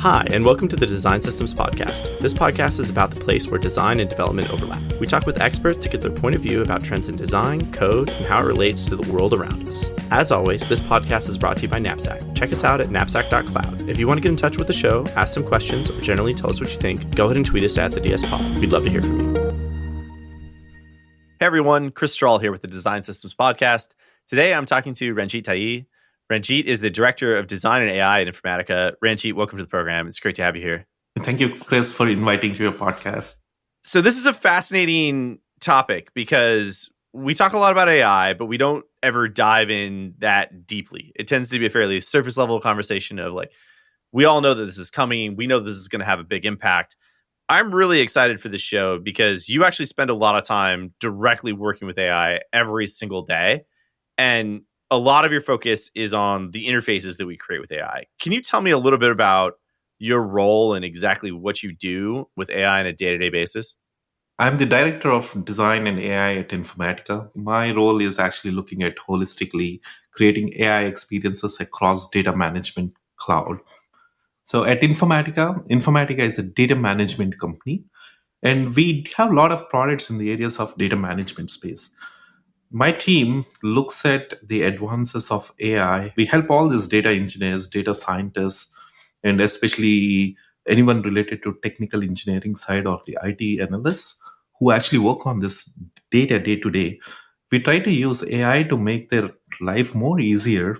Hi, and welcome to the Design Systems Podcast. This podcast is about the place where design and development overlap. We talk with experts to get their point of view about trends in design, code, and how it relates to the world around us. As always, this podcast is brought to you by Knapsack. Check us out at knapsack.cloud. If you want to get in touch with the show, ask some questions, or generally tell us what you think, go ahead and tweet us at the DS Pod. We'd love to hear from you. Hey everyone, Chris Strahl here with the Design Systems Podcast. Today I'm talking to Ranjeet Tayi. Ranjeet is the Director of Design and AI at Informatica. Ranjeet, welcome to the program. It's great to have you here. Thank you, Chris, for inviting to your podcast. So this is a fascinating topic because we talk a lot about AI, but we don't ever dive in that deeply. It tends to be a fairly surface level conversation of like, we all know that this is coming. We know this is going to have a big impact. I'm really excited for this show because you actually spend a lot of time directly working with AI every single day. And a lot of your focus is on the interfaces that we create with AI. Can you tell me a little bit about your role and exactly what you do with AI on a day-to-day basis? I'm the Director of Design and AI at Informatica. My role is actually looking at holistically creating AI experiences across data management cloud. So at Informatica is a data management company, and we have a lot of products in the areas of data management space. My team looks at the advances of AI. We help all these data engineers, data scientists, and especially anyone related to technical engineering side or the IT analysts who actually work on this data day to day. We try to use AI to make their life more easier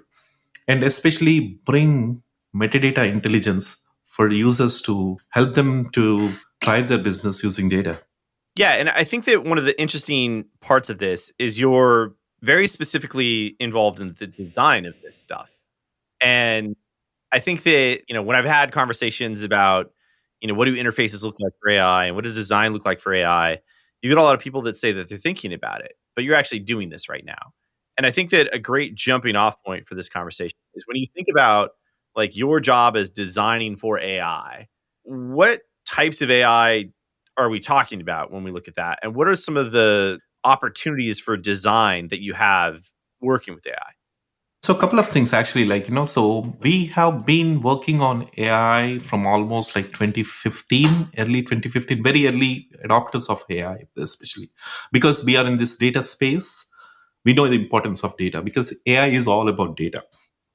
and especially bring metadata intelligence for users to help them to drive their business using data. Yeah, and I think that one of the interesting parts of this is you're very specifically involved in the design of this stuff. And I think that, when I've had conversations about, what do interfaces look like for AI and what does design look like for AI, you get a lot of people that say that they're thinking about it, but you're actually doing this right now. And I think that a great jumping off point for this conversation is when you think about like your job as designing for AI, what types of AI are we talking about when we look at that? And what are some of the opportunities for design that you have working with AI? So a couple of things actually, so we have been working on AI from almost like 2015, early 2015, very early adopters of AI, especially because we are in this data space. We know the importance of data because AI is all about data,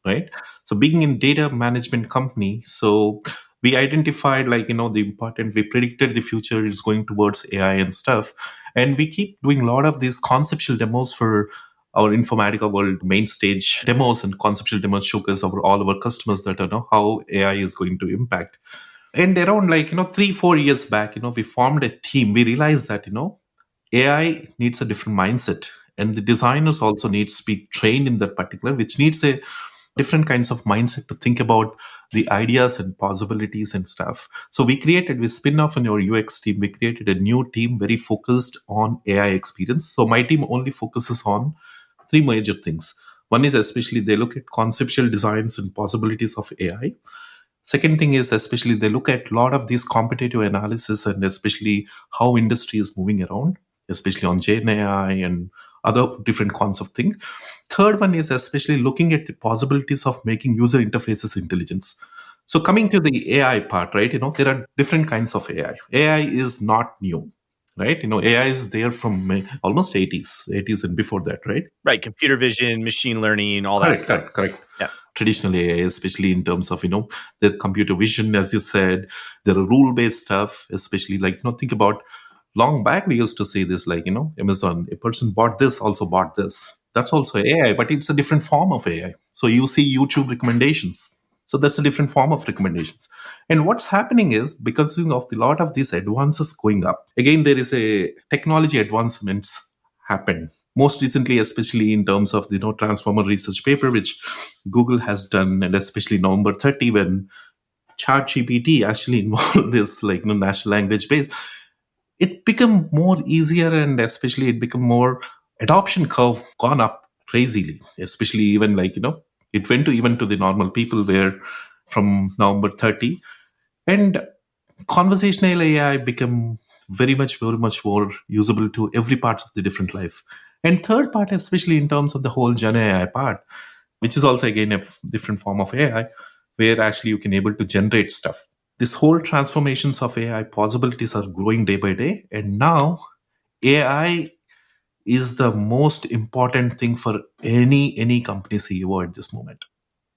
right? So being in data management company, so we identified we predicted the future is going towards AI and stuff. And we keep doing a lot of these conceptual demos for our Informatica World main stage demos and conceptual demos showcase over all our customers that know how AI is going to impact. And around 3-4 years back, we formed a team. We realized that, AI needs a different mindset. And the designers also needs to be trained in that particular, which needs a different kinds of mindset to think about the ideas and possibilities and stuff. So we spin off in our UX team, we created a new team very focused on AI experience. So my team only focuses on three major things. One is especially they look at conceptual designs and possibilities of AI. Second thing is especially they look at a lot of these competitive analysis and especially how industry is moving around, especially on Gen AI and other different kinds of things. Third one is especially looking at the possibilities of making user interfaces intelligence. So coming to the AI part, right, there are different kinds of AI. AI is not new, right? AI is there from almost 80s and before that, right? Right. Computer vision, machine learning, all that stuff. Correct. Yeah. Traditional AI, especially in terms of, the computer vision, as you said, there are rule-based stuff, especially think about long back, we used to say this, Amazon, a person bought this, also bought this. That's also AI, but it's a different form of AI. So you see YouTube recommendations. So that's a different form of recommendations. And what's happening is because of the lot of these advances going up, again, there is a technology advancements happen. Most recently, especially in terms of the transformer research paper, which Google has done, and especially November 30, when ChatGPT actually involved this natural language base, it become more easier and especially it become more adoption curve gone up crazily, especially even it went to even to the normal people where from November 30 and conversational AI become very much more usable to every parts of the different life. And third part, especially in terms of the whole Gen AI part, which is also again a different form of AI, where actually you can able to generate stuff. This whole transformations of AI possibilities are growing day by day. And now AI is the most important thing for any company CEO at this moment.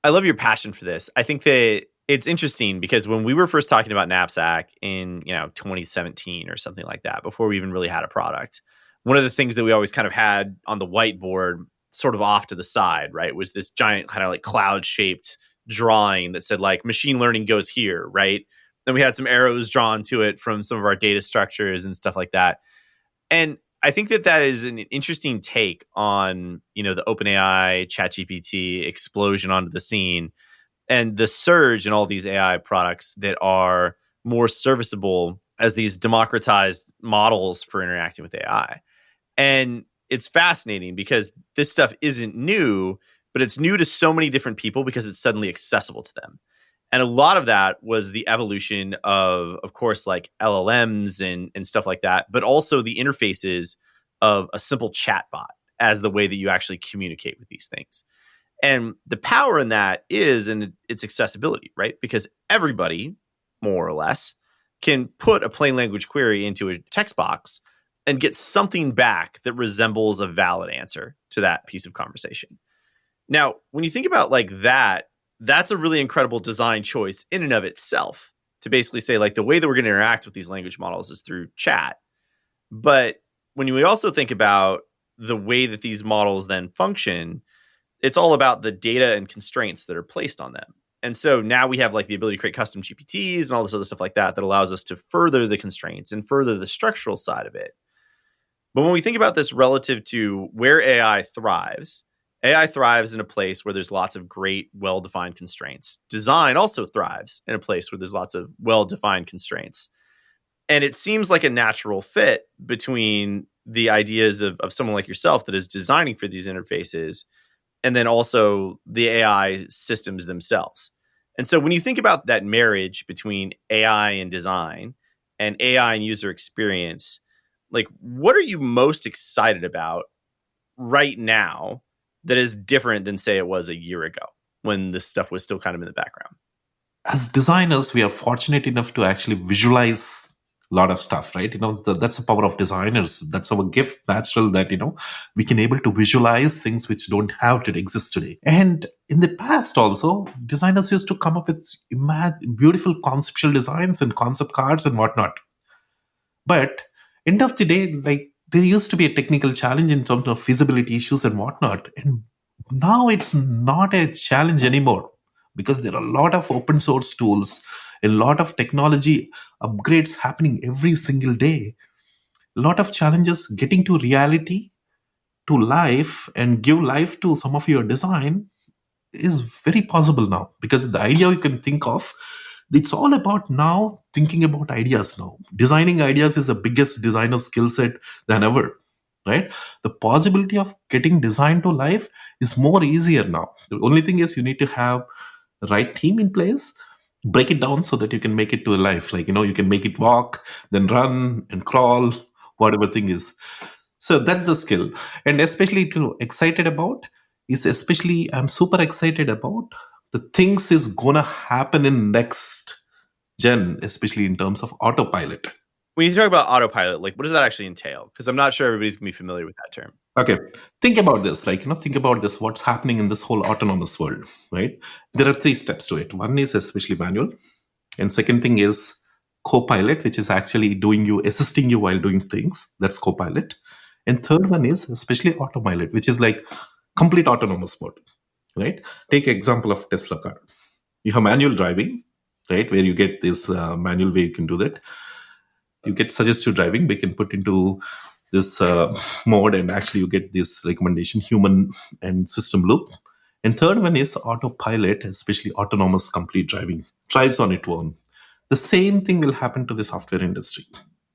I love your passion for this. I think that it's interesting because when we were first talking about Knapsack in, 2017 or something like that, before we even really had a product, one of the things that we always kind of had on the whiteboard, sort of off to the side, right, was this giant kind of like cloud shaped drawing that said like machine learning goes here, right? Then we had some arrows drawn to it from some of our data structures and stuff like that. And I think that that is an interesting take on, the OpenAI, ChatGPT explosion onto the scene and the surge in all these AI products that are more serviceable as these democratized models for interacting with AI. And it's fascinating because this stuff isn't new, but it's new to so many different people because it's suddenly accessible to them. And a lot of that was the evolution of course, like LLMs and stuff like that, but also the interfaces of a simple chatbot as the way that you actually communicate with these things. And the power in that is in its accessibility, right? Because everybody, more or less, can put a plain language query into a text box and get something back that resembles a valid answer to that piece of conversation. Now, when you think about like that, that's a really incredible design choice in and of itself to basically say like the way that we're going to interact with these language models is through chat. But when we also think about the way that these models then function, it's all about the data and constraints that are placed on them. And so now we have like the ability to create custom GPTs and all this other stuff like that that allows us to further the constraints and further the structural side of it. But when we think about this relative to where AI thrives in a place where there's lots of great, well defined constraints. Design also thrives in a place where there's lots of well defined constraints. And it seems like a natural fit between the ideas of someone like yourself that is designing for these interfaces and then also the AI systems themselves. And so when you think about that marriage between AI and design and AI and user experience, like what are you most excited about right now that is different than say it was a year ago when this stuff was still kind of in the background? As designers, we are fortunate enough to actually visualize a lot of stuff, right? That's the power of designers. That's our gift, natural, that we can able to visualize things which don't have to exist today. And in the past also, designers used to come up with beautiful conceptual designs and concept cards and whatnot. But end of the day, like there used to be a technical challenge in terms of feasibility issues and whatnot. And now it's not a challenge anymore because there are a lot of open source tools, a lot of technology upgrades happening every single day. A lot of challenges getting to reality, to life, and give life to some of your design is very possible now, because the idea you can think of, it's all about now thinking about ideas. Now designing ideas is the biggest designer skill set than ever, right? The possibility of getting design to life is more easier now. The only thing is you need to have the right team in place, break it down so that you can make it to a life, like you can make it walk, then run and crawl, whatever thing is. So that's a skill. And especially to excited about is, especially I'm super excited about the things is gonna happen in next gen, especially in terms of autopilot. When you talk about autopilot, like what does that actually entail? Because I'm not sure everybody's gonna be familiar with that term. Okay, think about this. Like think about this. What's happening in this whole autonomous world, right? There are three steps to it. One is especially manual, and second thing is co-pilot, which is actually assisting you while doing things. That's co-pilot. And third one is especially autopilot, which is like complete autonomous mode, right? Take example of Tesla car. You have manual driving, right, where you get this manual way you can do that. You get suggestive driving, we can put into this mode, and actually you get this recommendation, human and system loop. And third one is autopilot, especially autonomous complete driving, drives on its own. The same thing will happen to the software industry.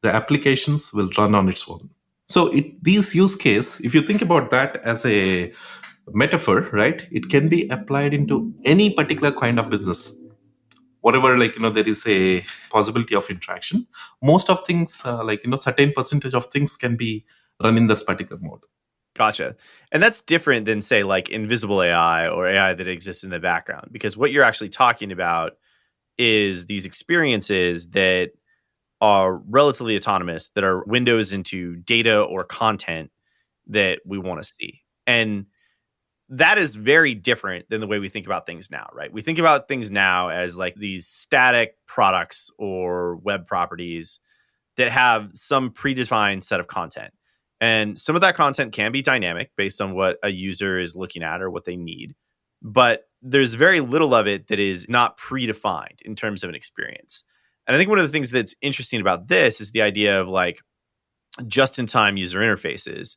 The applications will run on its own. So these use case, if you think about that as a metaphor, right, it can be applied into any particular kind of business. Whatever, like there is a possibility of interaction. Most of things, like certain percentage of things can be run in this particular mode. Gotcha. And that's different than say like invisible AI or AI that exists in the background, because what you're actually talking about is these experiences that are relatively autonomous, that are windows into data or content that we want to see. And that is very different than the way we think about things now, right? We think about things now as like these static products or web properties that have some predefined set of content. And some of that content can be dynamic based on what a user is looking at or what they need. But there's very little of it that is not predefined in terms of an experience. And I think one of the things that's interesting about this is the idea of like just in time user interfaces,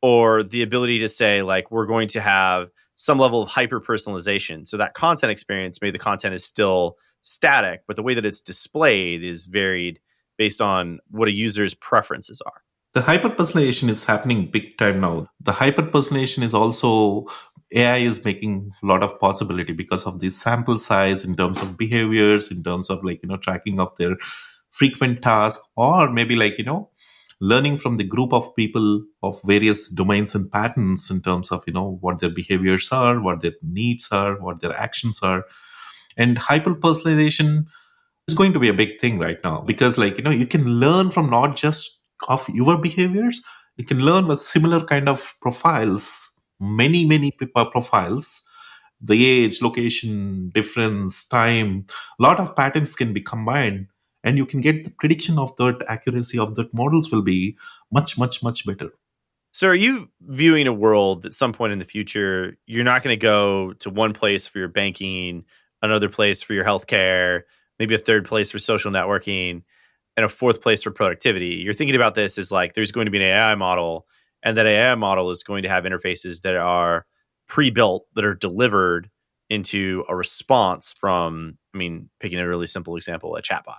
or the ability to say like we're going to have some level of hyper personalization, so that content experience, maybe the content is still static, but the way that it's displayed is varied based on what a user's preferences are. The hyper-personalization is happening big time now. The hyper-personalization is also AI is making a lot of possibility because of the sample size in terms of behaviors, in terms of like, tracking of their frequent tasks, or maybe like, learning from the group of people of various domains and patterns in terms of, what their behaviors are, what their needs are, what their actions are. And hyper-personalization is going to be a big thing right now because like you can learn from not just of your behaviors, you can learn with similar kind of profiles, many profiles, the age, location, difference, time, a lot of patterns can be combined, and you can get the prediction of that accuracy of that models will be much better. So are you viewing a world at some point in the future, you're not going to go to one place for your banking, another place for your healthcare, maybe a third place for social networking, and a fourth place for productivity? You're thinking about this as like there's going to be an AI model, and that AI model is going to have interfaces that are pre-built, that are delivered into a response from, I mean, picking a really simple example, a chatbot.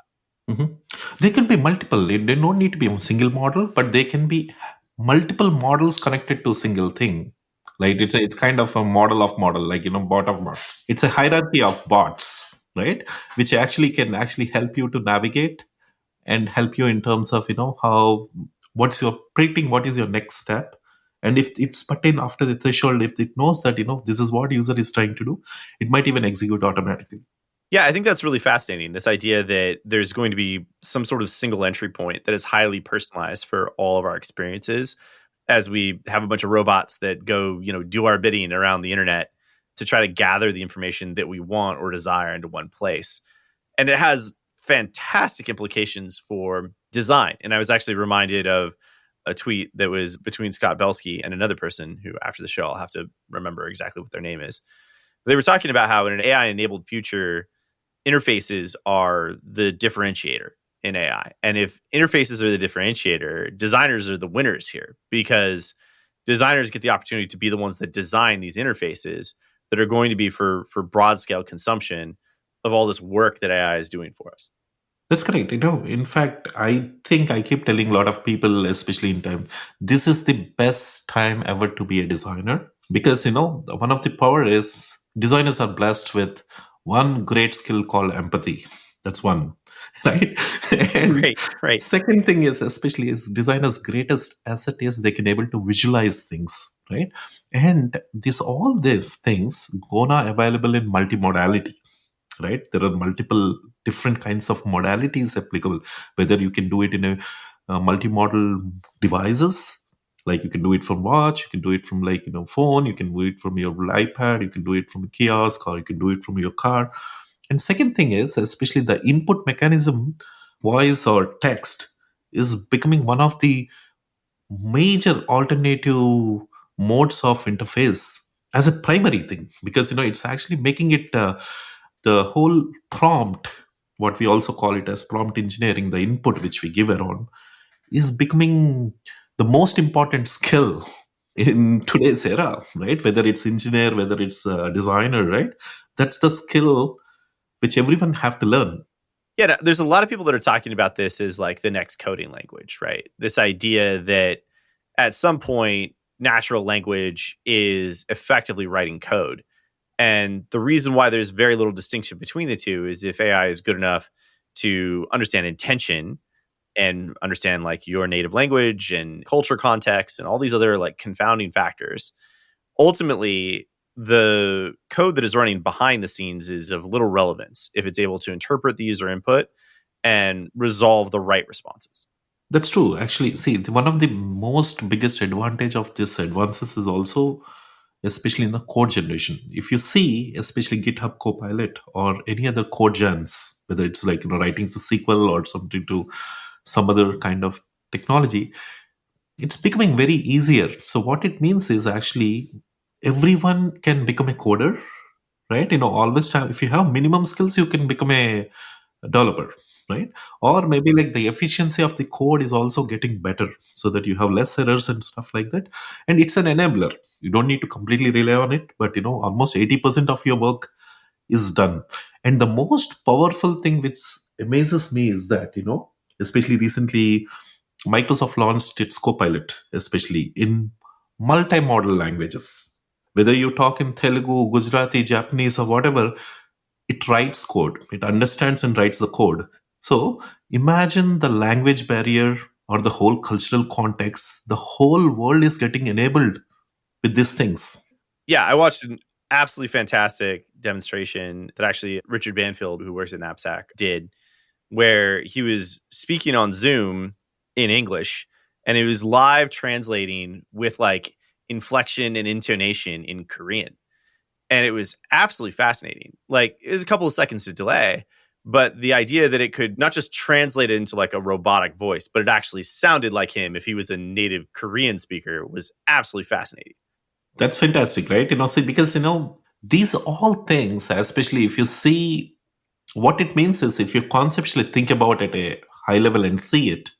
Mhm. They can be multiple. They don't need to be a single model, but they can be multiple models connected to a single thing. Like it's kind of a model of model, like bot of bots. It's a hierarchy of bots, right? Which actually can actually help you to navigate and help you in terms of how what's your predicting what is your next step. And if it's pertain after the threshold, if it knows that this is what user is trying to do, it might even execute automatically. Yeah, I think that's really fascinating. This idea that there's going to be some sort of single entry point that is highly personalized for all of our experiences, as we have a bunch of robots that go, do our bidding around the internet to try to gather the information that we want or desire into one place. And it has fantastic implications for design. And I was actually reminded of a tweet that was between Scott Belsky and another person who, after the show, I'll have to remember exactly what their name is. They were talking about how in an AI enabled future, interfaces are the differentiator in AI. And if interfaces are the differentiator, designers are the winners here, because designers get the opportunity to be the ones that design these interfaces that are going to be for broad scale consumption of all this work that AI is doing for us. That's correct. In fact, I think I keep telling a lot of people, especially in time, this is the best time ever to be a designer because, one of the power is designers are blessed with one great skill called empathy. That's one, right? And Right, right. second thing is, especially is designers' greatest asset is they can able to visualize things, right? And all these things gonna available in multimodality, right? There are multiple different kinds of modalities applicable, whether you can do it in a multi-modal devices, like you can do it from watch, you can do it from like phone, you can do it from your iPad, you can do it from a kiosk, or you can do it from your car. And second thing is, especially the input mechanism, voice or text, is becoming one of the major alternative modes of interface as a primary thing, because it's actually making it the whole prompt, what we also call it as prompt engineering, the input which we give around, is becoming the most important skill in today's era, right? Whether it's engineer, whether it's a designer, right? That's the skill which everyone have to learn. Yeah, there's a lot of people that are talking about this as like the next coding language, right? This idea that at some point, natural language is effectively writing code. And the reason why there's very little distinction between the two is if AI is good enough to understand intention and understand like your native language and culture context and all these other like confounding factors, ultimately the code that is running behind the scenes is of little relevance if it's able to interpret the user input and resolve the right responses. That's true. Actually, see, one of the most biggest advantage of this advances is also, especially in the code generation. If you see, especially GitHub Copilot or any other code gens, whether it's like writing to SQL or something to some other kind of technology, it's becoming very easier. So what it means is actually everyone can become a coder, right? Always have, if you have minimum skills, you can become a developer, right? Or maybe like the efficiency of the code is also getting better so that you have less errors and stuff like that. And it's an enabler. You don't need to completely rely on it, but almost 80% of your work is done. And the most powerful thing which amazes me is that, especially recently, Microsoft launched its Copilot, especially in multimodal languages. Whether you talk in Telugu, Gujarati, Japanese, or whatever, it writes code. It understands and writes the code. So imagine the language barrier or the whole cultural context. The whole world is getting enabled with these things. Yeah, I watched an absolutely fantastic demonstration that actually Richard Banfield, who works at Knapsack, did, where he was speaking on Zoom in English and it was live translating with like inflection and intonation in Korean. And it was absolutely fascinating. Like, it was a couple of seconds to delay, but the idea that it could not just translate it into like a robotic voice, but it actually sounded like him if he was a native Korean speaker was absolutely fascinating. That's fantastic, right? See, because, these all things, especially if you see what it means is if you conceptually think about it at a high level and see it,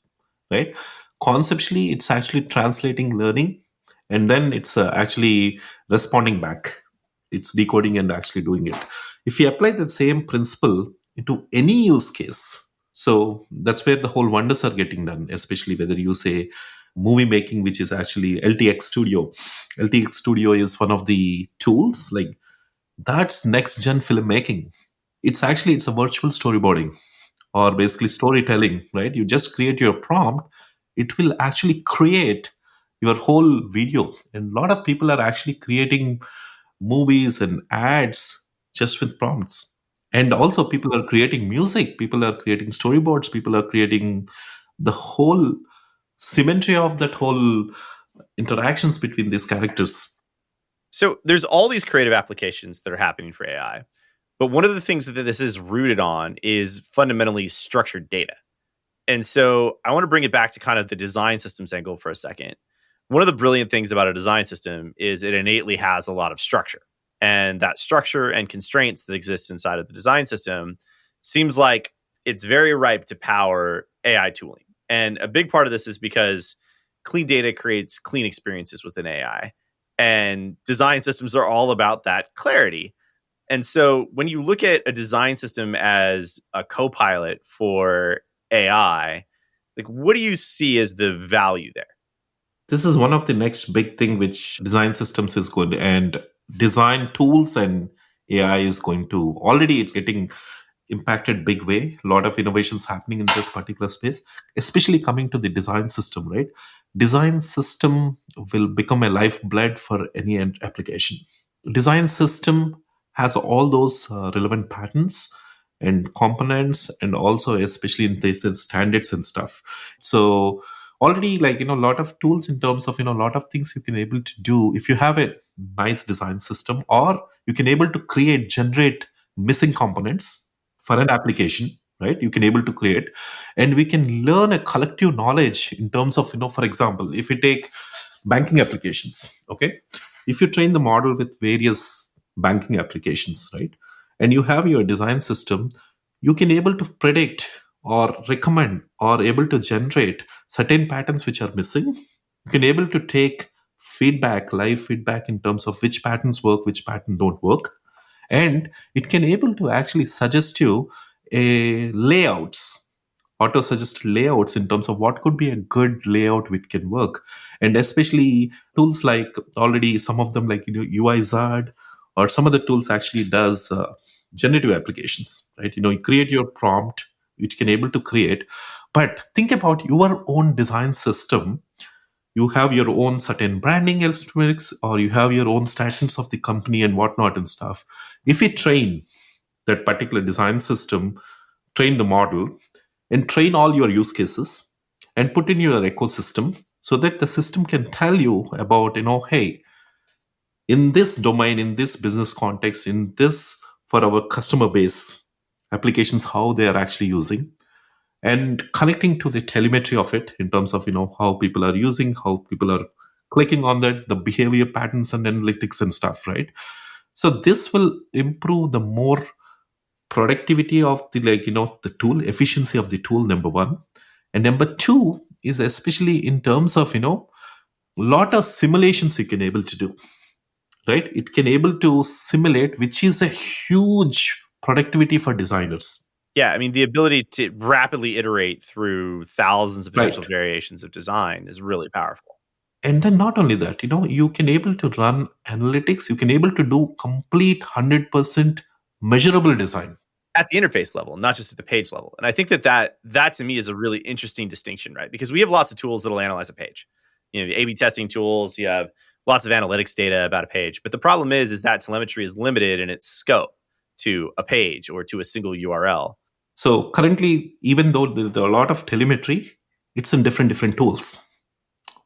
right? Conceptually, it's actually translating learning and then it's actually responding back. It's decoding and actually doing it. If you apply the same principle into any use case, so that's where the whole wonders are getting done, especially whether you say movie making, which is actually LTX Studio. LTX Studio is one of the tools like that's next gen filmmaking. It's a virtual storyboarding or basically storytelling, right? You just create your prompt, it will actually create your whole video. And a lot of people are actually creating movies and ads just with prompts. And also, people are creating music, people are creating storyboards, people are creating the whole symmetry of that whole interactions between these characters. So there's all these creative applications that are happening for AI. But one of the things that this is rooted on is fundamentally structured data. And so I want to bring it back to kind of the design systems angle for a second. One of the brilliant things about a design system is it innately has a lot of structure. And that structure and constraints that exist inside of the design system seems like it's very ripe to power AI tooling. And a big part of this is because clean data creates clean experiences within AI. And design systems are all about that clarity. And so when you look at a design system as a co-pilot for AI, like what do you see as the value there? This is one of the next big thing which design systems is good, and design tools and AI is going to already it's getting impacted big way. A lot of innovations happening in this particular space, especially coming to the design system, right? Design system will become a lifeblood for any application. Design system has all those relevant patterns and components, and also especially in this in standards and stuff. So already, like, a lot of tools in terms of, a lot of things you can able to do if you have a nice design system, or you can able to generate missing components for an application, right? You can able to create, and we can learn a collective knowledge in terms of, for example, if we take banking applications, okay, if you train the model with various banking applications, right, and you have your design system, you can able to predict or recommend or able to generate certain patterns which are missing. You can able to take feedback, live feedback, in terms of which patterns work, which pattern don't work, and it can able to actually suggest you a layouts, auto suggest layouts in terms of what could be a good layout which can work. And especially tools like, already some of them, like, UiZard or some of the tools actually does generative applications, right? You create your prompt, which can able to create. But think about your own design system. You have your own certain branding aspects, or you have your own statins of the company and whatnot and stuff. If we train that particular design system, train the model, and train all your use cases and put in your ecosystem, so that the system can tell you about, hey, in this domain, in this business context, in this, for our customer base applications, how they are actually using, and connecting to the telemetry of it in terms of how people are using, how people are clicking on that, the behavior patterns and analytics and stuff, right? So this will improve the more productivity of the, the tool efficiency of the tool, number one. And number two is especially in terms of lot of simulations you can able to do, right? It can able to simulate, which is a huge productivity for designers. Yeah, I mean, the ability to rapidly iterate through thousands of potential Right. variations of design is really powerful. And then not only that, you can able to run analytics, you can able to do complete 100% measurable design. At the interface level, not just at the page level. And I think that to me is a really interesting distinction, right? Because we have lots of tools that'll analyze a page. The A/B testing tools, you have lots of analytics data about a page. But the problem is that telemetry is limited in its scope to a page or to a single URL. So currently, even though there are a lot of telemetry, it's in different tools.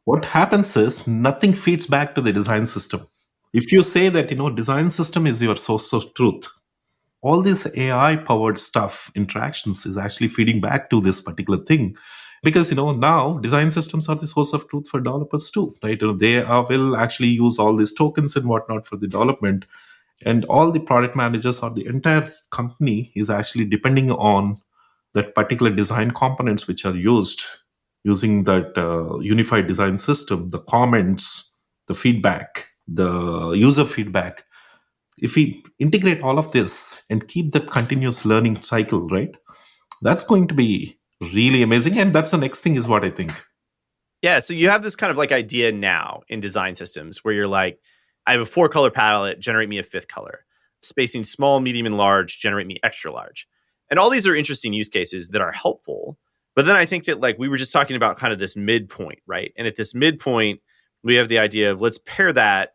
What happens is nothing feeds back to the design system. If you say that design system is your source of truth, all this AI powered stuff interactions is actually feeding back to this particular thing, because now design systems are the source of truth for developers too, right? They will actually use all these tokens and whatnot for the development, and all the product managers or the entire company is actually depending on that particular design components which are used using that unified design system, the comments, the feedback, the user feedback. If we integrate all of this and keep that continuous learning cycle, right, that's going to be really amazing. And that's the next thing is what I think. Yeah, so you have this kind of like idea now in design systems where you're like, I have a 4-color palette, generate me a 5th color. Spacing small, medium, and large, generate me extra large. And all these are interesting use cases that are helpful. But then I think that like we were just talking about kind of this midpoint, right? And at this midpoint, we have the idea of let's pair that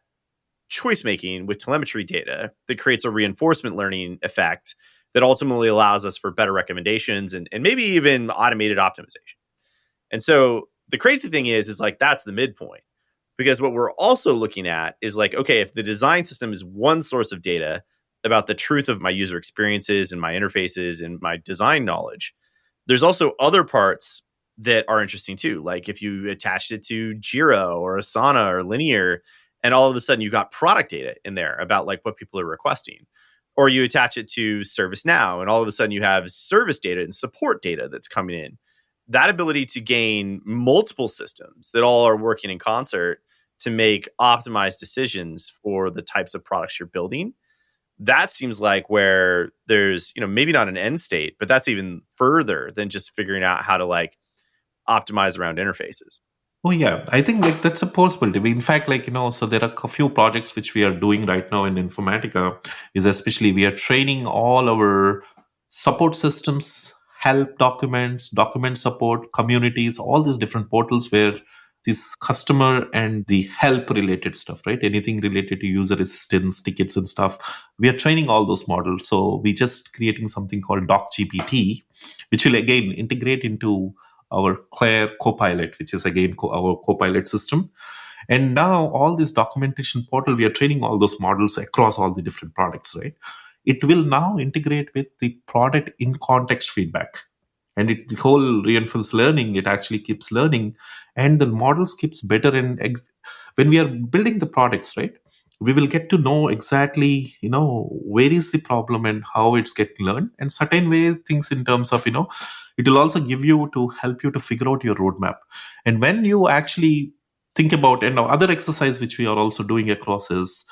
choice making with telemetry data that creates a reinforcement learning effect that ultimately allows us for better recommendations and maybe even automated optimization. And so the crazy thing is like that's the midpoint. Because what we're also looking at is like, okay, if the design system is one source of data about the truth of my user experiences and my interfaces and my design knowledge, there's also other parts that are interesting too. Like if you attached it to Jira or Asana or Linear, and all of a sudden you got product data in there about like what people are requesting. Or you attach it to ServiceNow, and all of a sudden you have service data and support data that's coming in. That ability to gain multiple systems that all are working in concert to make optimized decisions for the types of products you're building, that seems like where there's, maybe not an end state, but that's even further than just figuring out how to like optimize around interfaces. Oh yeah, I think like that's a possibility. In fact, so there are a few projects which we are doing right now in Informatica. Is especially we are training all our support systems, help documents, document support, communities, all these different portals where this customer and the help related stuff, right? Anything related to user assistance, tickets and stuff. We are training all those models. So we just creating something called Doc GPT, which will again integrate into our Claire Copilot, which is again our Copilot system. And now all this documentation portal, we are training all those models across all the different products, right? It will now integrate with the product in context feedback. And the whole reinforced learning, it actually keeps learning, and the models keeps better. And when we are building the products, right, we will get to know exactly where is the problem and how it's getting learned, and certain way things in terms of it will also give you to help you to figure out your roadmap. And when you actually think about, and now other exercise which we are also doing across is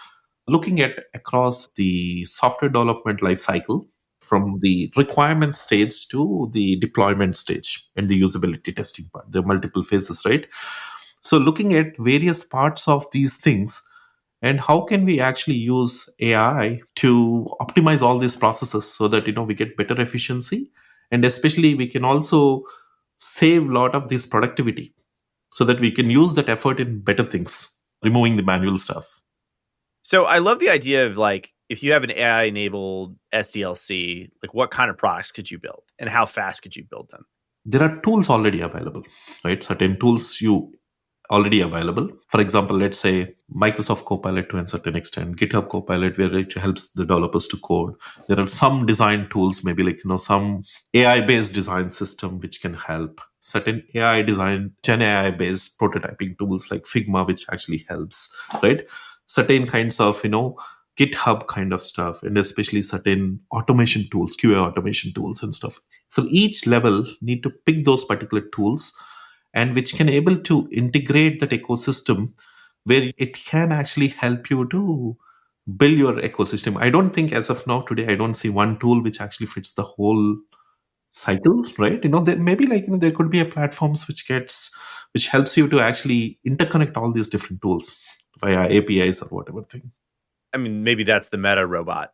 looking at across the software development life cycle, from the requirement stage to the deployment stage and the usability testing part, the multiple phases, right? So looking at various parts of these things, and how can we actually use AI to optimize all these processes so that we get better efficiency, and especially we can also save a lot of this productivity. so that we can use that effort in better things, removing the manual stuff. So I love the idea of like, if you have an AI enabled SDLC, like what kind of products could you build and how fast could you build them? There are tools already available, right? Certain tools you already available. For example, let's say Microsoft Copilot to a certain extent, GitHub Copilot, where it helps the developers to code. There are some design tools, maybe like, some AI based design system which can help. Certain AI design, Gen AI based prototyping tools like Figma, which actually helps, right? Certain kinds of, GitHub kind of stuff, and especially certain automation tools, QA automation tools and stuff. For each level, need to pick those particular tools and which can able to integrate that ecosystem where it can actually help you to build your ecosystem. I don't think as of now today I don't see one tool which actually fits the whole cycle, right? There maybe like, there could be a platforms which helps you to actually interconnect all these different tools via APIs or whatever thing. I mean, maybe that's the meta robot.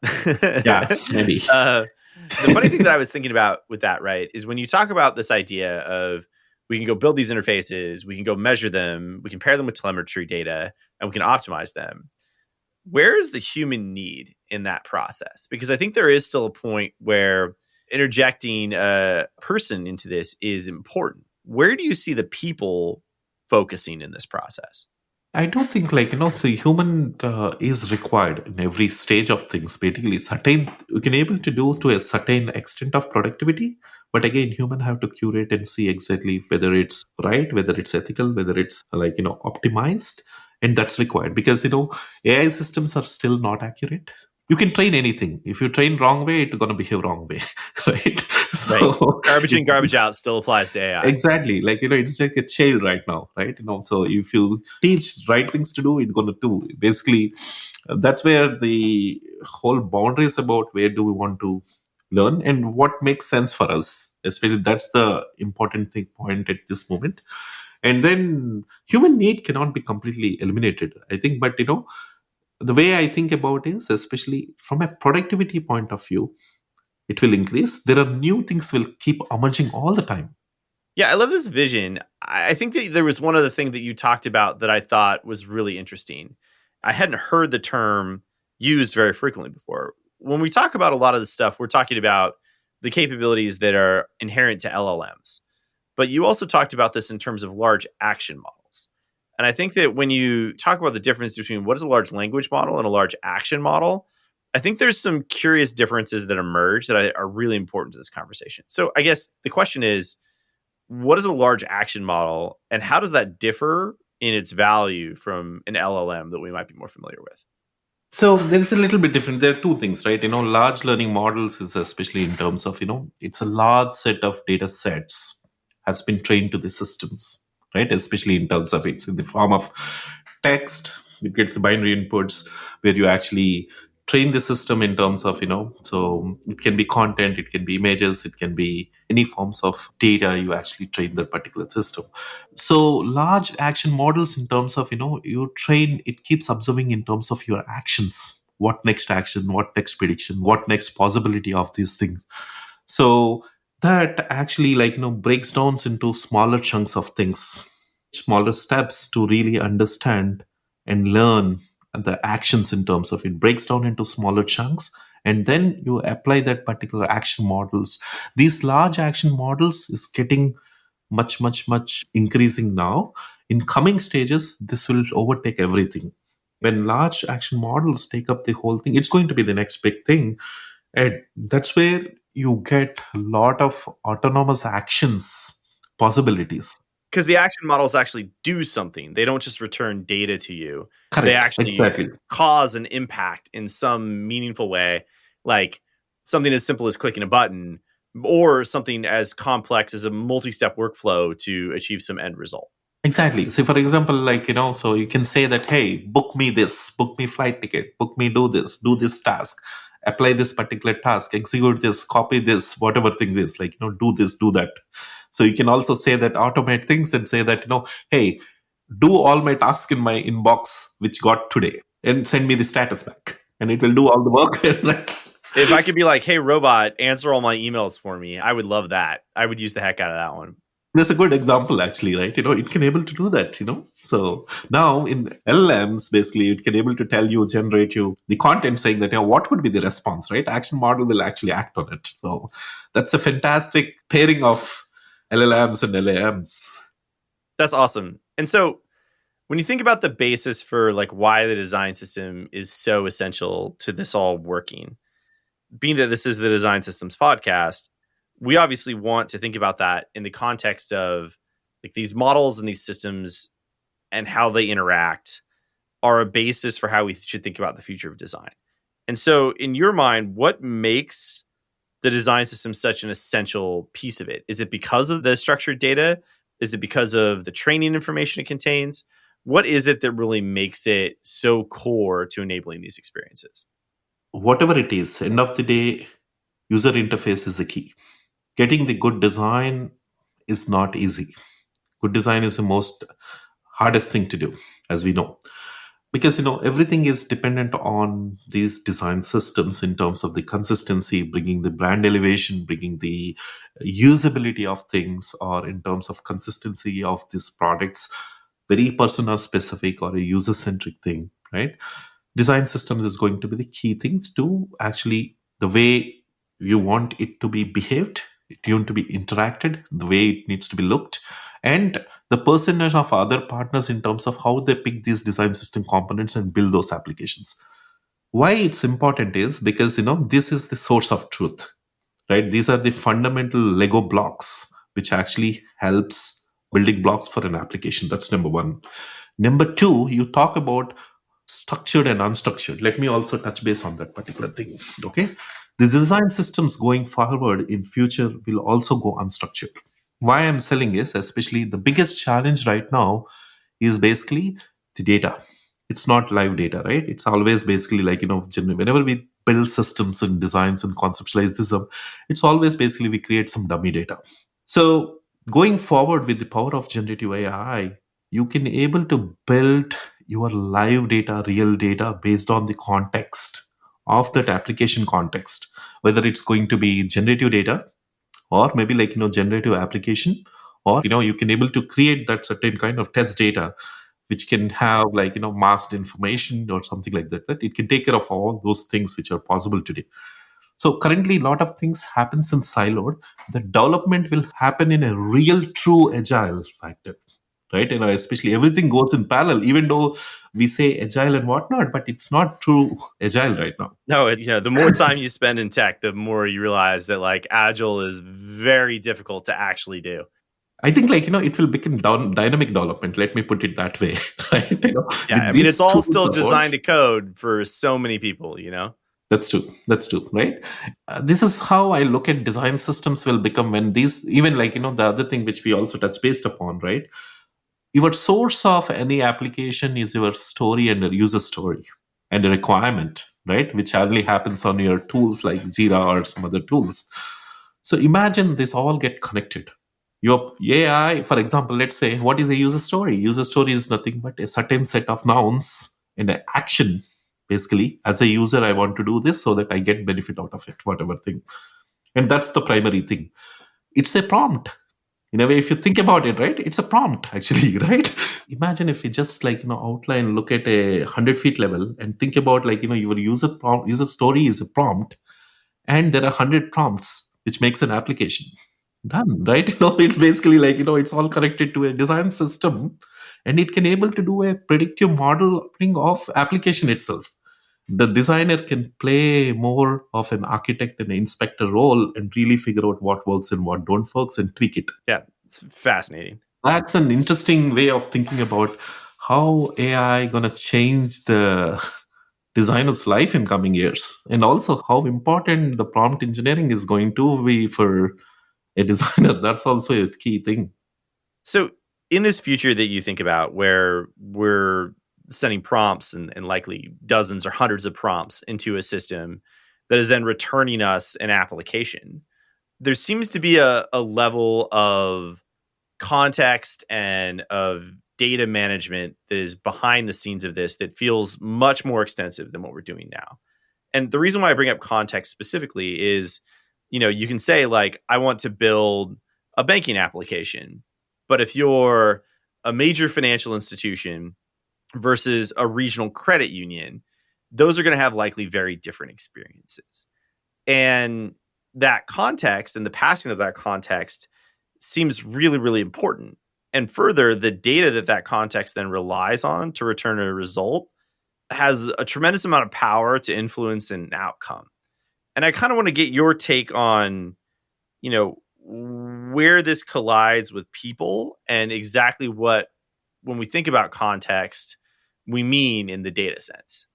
Yeah, maybe. uh, the funny thing that I was thinking about with that, right, is when you talk about this idea of we can go build these interfaces, we can go measure them, we can pair them with telemetry data, and we can optimize them. Where is the human need in that process? Because I think there is still a point where interjecting a person into this is important. Where do you see the people focusing in this process? I don't think like, so human is required in every stage of things. Basically, certain we can able to do to a certain extent of productivity, but again, human have to curate and see exactly whether it's right, whether it's ethical, whether it's like, optimized, and that's required because AI systems are still not accurate. You can train anything. If you train wrong way, it's gonna behave wrong way, right? Right. So Garbage in, it's garbage out still applies to AI. exactly, like, it's like a child right now, right? So if you teach right things to do, it's gonna do basically. That's where the whole boundaries about where do we want to learn and what makes sense for us, especially that's the important thing point at this moment. And then human need cannot be completely eliminated, I think, but the way I think about is, especially from a productivity point of view, it will increase. There are new things will keep emerging all the time. Yeah, I love this vision. I think that there was one other thing that you talked about that I thought was really interesting. I hadn't heard the term used very frequently before. When we talk about a lot of this stuff, we're talking about the capabilities that are inherent to LLMs. But you also talked about this in terms of large action models. And I think that when you talk about the difference between what is a large language model and a large action model, I think there's some curious differences that emerge that are really important to this conversation. So I guess the question is, what is a large action model and how does that differ in its value from an LLM that we might be more familiar with? So there's a little bit different. There are two things, right? Large learning models is especially in terms of, it's a large set of data sets has been trained to the systems, right? Especially in terms of it's in the form of text, it gets the binary inputs where you actually train the system in terms of, so it can be content, it can be images, it can be any forms of data you actually train that particular system. So large action models in terms of, you train, it keeps observing in terms of your actions, what next action, what next prediction, what next possibility of these things. So that actually like, breaks down into smaller chunks of things, smaller steps to really understand and learn the actions. In terms of it breaks down into smaller chunks, and then you apply that particular action models. These large action models is getting much increasing now. In coming stages, this will overtake everything. When large action models take up the whole thing, it's going to be the next big thing. And that's where you get a lot of autonomous actions possibilities. Because the action models actually do something. They don't just return data to you. They Correct, actually exactly. cause an impact in some meaningful way, like something as simple as clicking a button or something as complex as a multi-step workflow to achieve some end result. Exactly. So, for example, like, so you can say that, hey, book me this, book me flight ticket, book me do this task, apply this particular task, execute this, copy this, whatever thing is, like, do this, do that. So you can also say that, automate things and say that, hey, do all my tasks in my inbox, which got today, and send me the status back. And it will do all the work. If I could be like, hey, robot, answer all my emails for me, I would love that. I would use the heck out of that one. That's a good example, actually, right? It can able to do that. So now in LLMs, basically, it can able to tell you, generate you the content saying that, what would be the response, right? Action model will actually act on it. So that's a fantastic pairing of LLMs and LAMs. That's awesome. And so when you think about the basis for like why the design system is so essential to this all working, being that this is the design systems podcast, we obviously want to think about that in the context of like these models and these systems and how they interact are a basis for how we should think about the future of design. And so in your mind, what makes the design system such an essential piece of it? Is it because of the structured data? Is it because of the training information it contains? What is it that really makes it so core to enabling these experiences? Whatever it is, end of the day, user interface is the key. Getting the good design is not easy. Good design is the most hardest thing to do, as we know, because everything is dependent on these design systems in terms of the consistency, bringing the brand elevation, bringing the usability of things, or in terms of consistency of these products, very persona specific or a user centric thing, right? Design systems is going to be the key things to actually the way you want it to be behaved, you want to be interacted, the way it needs to be looked, and the percentage of other partners in terms of how they pick these design system components and build those applications. Why it's important is because this is the source of truth, right? These are the fundamental Lego blocks which actually helps building blocks for an application. That's number one. Number two, you talk about structured and unstructured. Let me also touch base on that particular thing. Okay, the design systems going forward in future will also go unstructured. Why I'm selling is, especially the biggest challenge right now is basically the data. It's not live data, right? It's always basically like, whenever we build systems and designs and conceptualize this up, it's always basically we create some dummy data. So going forward with the power of generative AI, you can able to build your live data, real data based on the context of that application context, whether it's going to be generative data or maybe like generative application, or you can able to create that certain kind of test data which can have like masked information or something like that, that it can take care of all those things which are possible today. So currently a lot of things happens in siloed. The development will happen in a real true agile factor, right? Especially everything goes in parallel, even though we say agile and whatnot, but it's not true agile right now. No, the more time you spend in tech, the more you realize that like agile is very difficult to actually do. I think like it will become dynamic development. Let me put it that way, right? Yeah, I With mean it's these all tools still support. designed to code for so many people. That's true. That's true, right? This is how I look at design systems will become when these, even like the other thing which we also touch based upon, right? Your source of any application is your story and a user story and a requirement, right? Which hardly happens on your tools like Jira or some other tools. So imagine this all get connected. Your AI, for example, let's say, what is a user story? User story is nothing but a certain set of nouns and an action. Basically, as a user, I want to do this so that I get benefit out of it, whatever thing. And that's the primary thing. It's a prompt. In a way, if you think about it, right, it's a prompt actually, right? Imagine if you just like outline, look at a 100 feet level and think about like your user story is a prompt, and there are 100 prompts which makes an application done, right? It's basically like it's all connected to a design system, and it can able to do a predictive modeling of application itself. The designer can play more of an architect and an inspector role and really figure out what works and what don't works and tweak it. Yeah, it's fascinating. That's an interesting way of thinking about how AI gonna change the designer's life in coming years, and also how important the prompt engineering is going to be for a designer. That's also a key thing. So in this future that you think about where we're sending prompts and likely dozens or hundreds of prompts into a system that is then returning us an application, there seems to be a level of context and of data management that is behind the scenes of this that feels much more extensive than what we're doing now. And the reason why I bring up context specifically is, you can say like, I want to build a banking application. But if you're a major financial institution versus a regional credit union, those are going to have likely very different experiences. And that context and the passing of that context seems really, really important. And further, the data that context then relies on to return a result has a tremendous amount of power to influence an outcome. And I kind of want to get your take on, where this collides with people and exactly what, when we think about context, we mean in the data sense.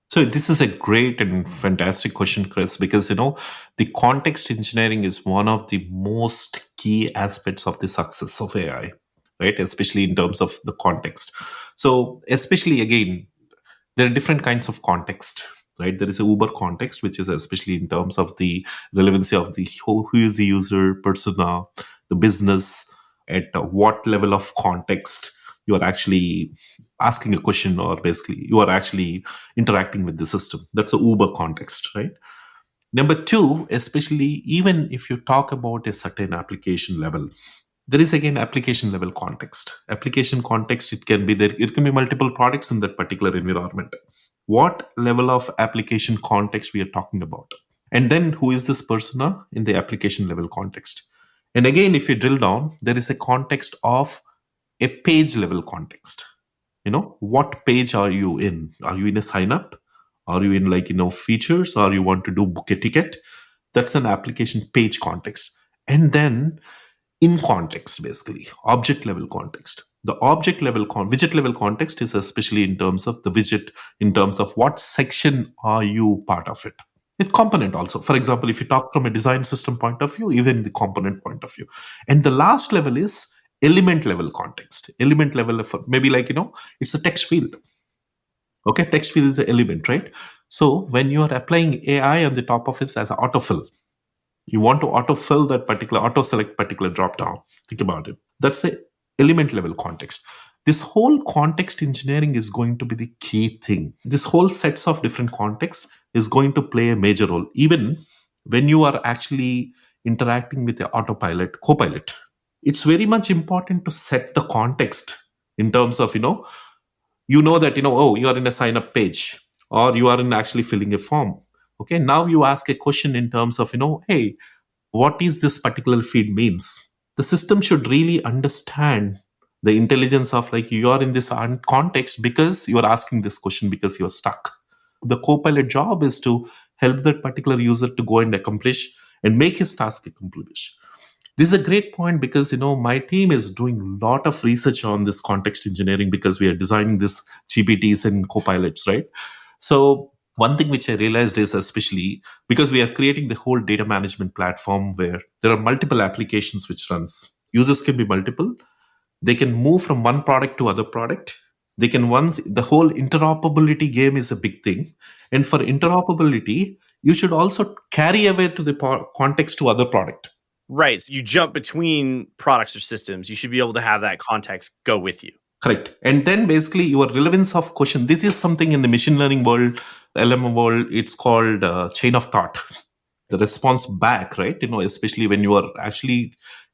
So this is a great and fantastic question, Chris, because the context engineering is one of the most key aspects of the success of AI, right? Especially in terms of the context. So especially again, there are different kinds of context, right? There is a Uber context, which is especially in terms of the relevancy of the who is the user, persona, the business, at what level of context you are actually asking a question, or basically you are actually interacting with the system. That's a Uber context, right? Number two, especially even if you talk about a certain application level, there is again application level context. Application context, it can be there, it can be multiple products in that particular environment. What level of application context we are talking about? And then who is this persona in the application level context? And again, if you drill down, there is a context of a page level context. What page are you in? Are you in a sign up? Are you in features, or you want to do book a ticket? That's an application page context. And then in context, basically object level context. The object level widget level context is especially in terms of the widget, in terms of what section are you part of it. With component also, for example, if you talk from a design system point of view, even the component point of view. And the last level is element level context. Element level of maybe it's a text field. Okay, text field is an element, right? So when you are applying AI on the top of it as an autofill, you want to autofill that particular, auto select particular drop down. Think about it. That's a element level context. This whole context engineering is going to be the key thing. This whole sets of different contexts is going to play a major role, even when you are actually interacting with the autopilot, copilot. It's very much important to set the context in terms of, that, oh, you are in a sign up page, or you are in actually filling a form. Okay, now you ask a question in terms of, hey, what is this particular feed means? The system should really understand the intelligence of you are in this context because you are asking this question because you are stuck. The Copilot job is to help that particular user to go and accomplish and make his task accomplish. This is a great point because my team is doing a lot of research on this context engineering because we are designing this GPTs and Copilots, right? So one thing which I realized is, especially because we are creating the whole data management platform where there are multiple applications which runs. Users can be multiple. They can move from one product to other product. They can the whole interoperability game is a big thing. And for interoperability, you should also carry away to the context to other product. Right. So you jump between products or systems. You should be able to have that context go with you. Correct. And then basically your relevance of question. This is something in the machine learning world, LM world, it's called chain of thought. The response back, right? Especially when you are actually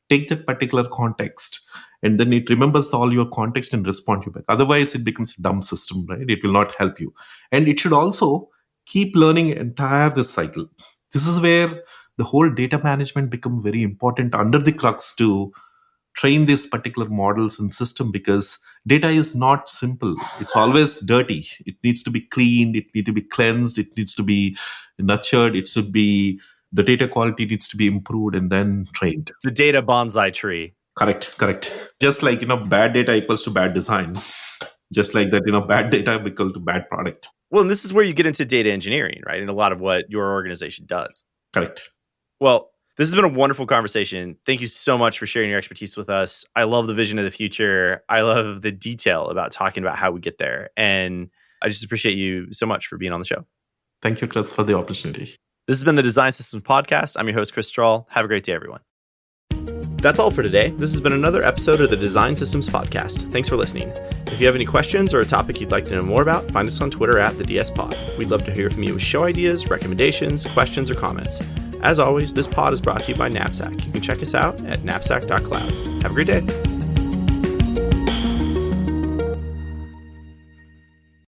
take that particular context and then it remembers all your context and respond to you back. Otherwise, it becomes a dumb system, right? It will not help you. And it should also keep learning entire this cycle. This is where the whole data management become very important under the crux to train these particular models and system, because data is not simple. It's always dirty. It needs to be cleaned. It needs to be cleansed. It needs to be nurtured. It should be, the data quality needs to be improved and then trained. The data bonsai tree. Correct. Just like, bad data equals to bad design. Just like that, bad data equals to bad product. Well, and this is where you get into data engineering, right? And a lot of what your organization does. Correct. Well, this has been a wonderful conversation. Thank you so much for sharing your expertise with us. I love the vision of the future. I love the detail about talking about how we get there. And I just appreciate you so much for being on the show. Thank you, Chris, for the opportunity. This has been the Design Systems Podcast. I'm your host, Chris Strahl. Have a great day, everyone. That's all for today. This has been another episode of the Design Systems Podcast. Thanks for listening. If you have any questions or a topic you'd like to know more about, find us on Twitter @the DS Pod. We'd love to hear from you with show ideas, recommendations, questions, or comments. As always, this pod is brought to you by Knapsack. You can check us out at knapsack.cloud. Have a great day.